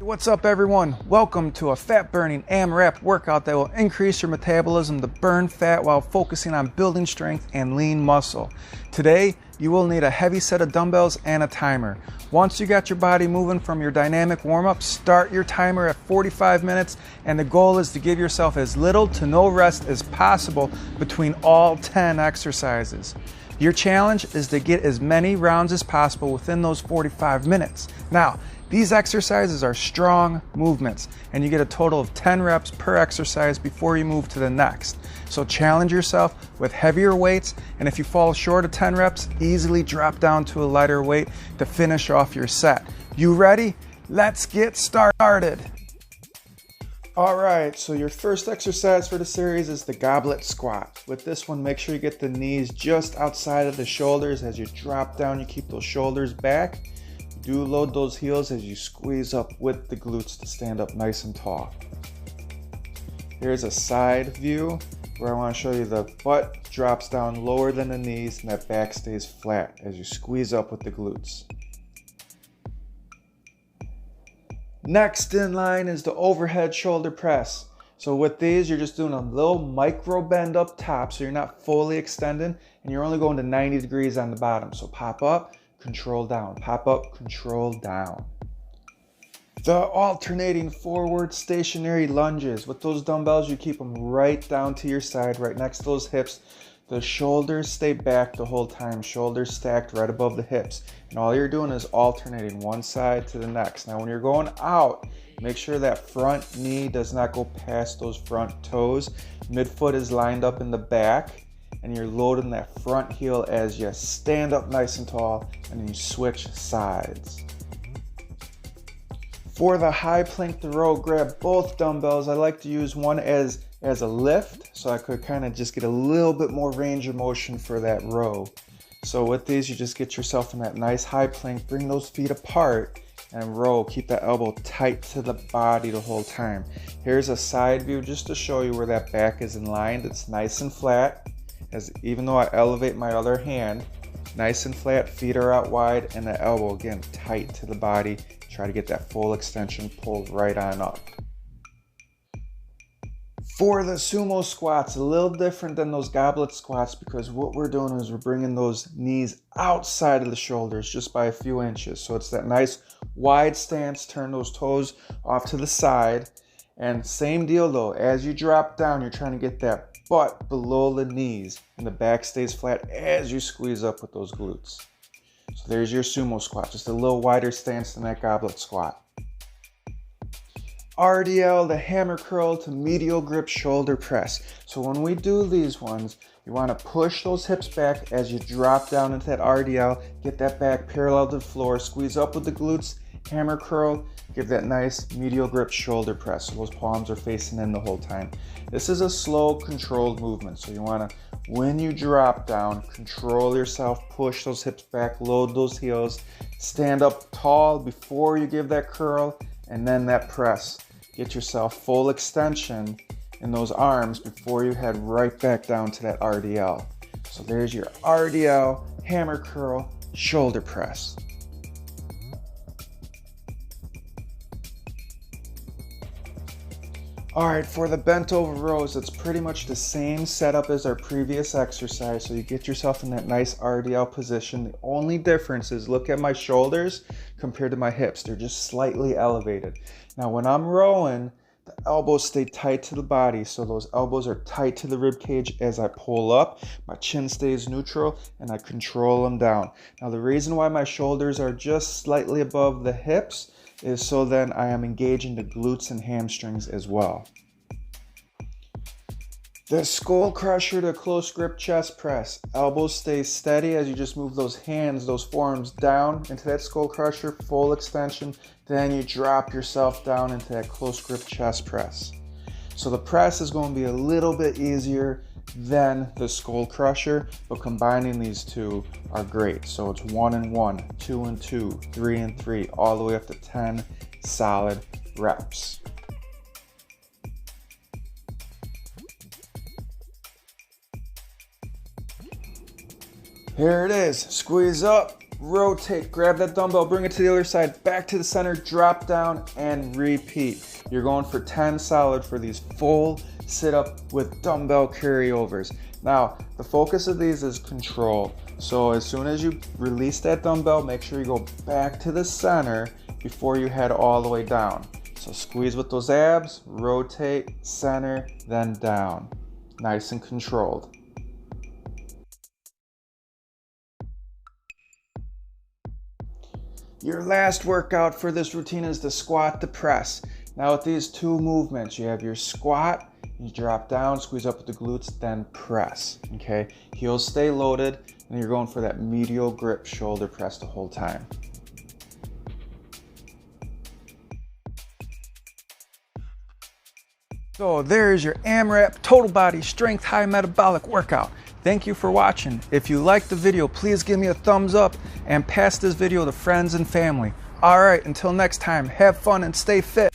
What's up everyone? Welcome to a fat burning AMRAP workout that will increase your metabolism to burn fat while focusing on building strength and lean muscle. Today, you will need a heavy set of dumbbells and a timer. Once you got your body moving from your dynamic warm-up, start your timer at 45 minutes and the goal is to give yourself as little to no rest as possible between all 10 exercises. Your challenge is to get as many rounds as possible within those 45 minutes. Now, these exercises are strong movements and you get a total of 10 reps per exercise before you move to the next. So challenge yourself with heavier weights, and if you fall short of 10 reps, easily drop down to a lighter weight to finish off your set. You ready? Let's get started. All right, so your first exercise for the series is the Goblet Squat. With this one, make sure you get the knees just outside of the shoulders. As you drop down, you keep those shoulders back. Do load those heels as you squeeze up with the glutes to stand up nice and tall. Here's a side view where I want to show you the butt drops down lower than the knees and that back stays flat as you squeeze up with the glutes. Next in line is the overhead shoulder press. So with these, you're just doing a little micro bend up top so you're not fully extending and you're only going to 90 degrees on the bottom. So pop up, control down, pop up, control down. The alternating forward stationary lunges. With those dumbbells, you keep them right down to your side, right next to those hips. The shoulders stay back the whole time, shoulders stacked right above the hips. And all you're doing is alternating one side to the next. Now when you're going out, make sure that front knee does not go past those front toes. Midfoot is lined up in the back. And you're loading that front heel as you stand up nice and tall and then you switch sides. For the high plank to row, grab both dumbbells. I like to use one as a lift so I could kind of just get a little bit more range of motion for that row. So with these, you just get yourself in that nice high plank, bring those feet apart and row. Keep that elbow tight to the body the whole time. Here's a side view just to show you where that back is in line. It's nice and flat. As even though I elevate my other hand, nice and flat, feet are out wide, and the elbow again tight to the body. Try to get that full extension pulled right on up. For the sumo squats, a little different than those goblet squats because what we're doing is we're bringing those knees outside of the shoulders just by a few inches. So it's that nice wide stance, turn those toes off to the side. And same deal though, as you drop down, you're trying to get that butt below the knees and the back stays flat as you squeeze up with those glutes. So there's your sumo squat, just a little wider stance than that goblet squat. RDL, the hammer curl to medial grip shoulder press. So when we do these ones, you want to push those hips back as you drop down into that RDL, get that back parallel to the floor, squeeze up with the glutes, hammer curl, give that nice medial grip shoulder press so those palms are facing in the whole time. This is a slow, controlled movement, so you want to, when you drop down, control yourself, push those hips back, load those heels, stand up tall before you give that curl, and then that press. Get yourself full extension in those arms before you head right back down to that RDL. So there's your RDL, hammer curl, shoulder press. All right, for the bent over rows, it's pretty much the same setup as our previous exercise. So you get yourself in that nice RDL position. The only difference is look at my shoulders compared to my hips. They're just slightly elevated. Now when I'm rowing, the elbows stay tight to the body. So those elbows are tight to the rib cage as I pull up. My chin stays neutral and I control them down. Now the reason why my shoulders are just slightly above the hips is so then I am engaging the glutes and hamstrings as well. The skull crusher to close grip chest press. Elbows stay steady as you just move those hands, those forearms down into that skull crusher, full extension. Then you drop yourself down into that close grip chest press. So the press is going to be a little bit easier than the skull crusher, but combining these two are great. So it's 1 and 1, 2 and 2, 3 and 3, all the way up to 10 solid reps. Here it is, squeeze up, rotate, grab that dumbbell, bring it to the other side, back to the center, drop down, and repeat. You're going for 10 solid for these full sit-up with dumbbell carryovers. Now, the focus of these is control. So as soon as you release that dumbbell, make sure you go back to the center before you head all the way down. So squeeze with those abs, rotate, center, then down. Nice and controlled. Your last workout for this routine is the squat to press. Now with these two movements, you have your squat, you drop down, squeeze up with the glutes, then press, okay? Heels stay loaded, and you're going for that medial grip shoulder press the whole time. So there's your AMRAP Total Body Strength High Metabolic Workout. Thank you for watching. If you liked the video, please give me a thumbs up and pass this video to friends and family. All right, until next time, have fun and stay fit.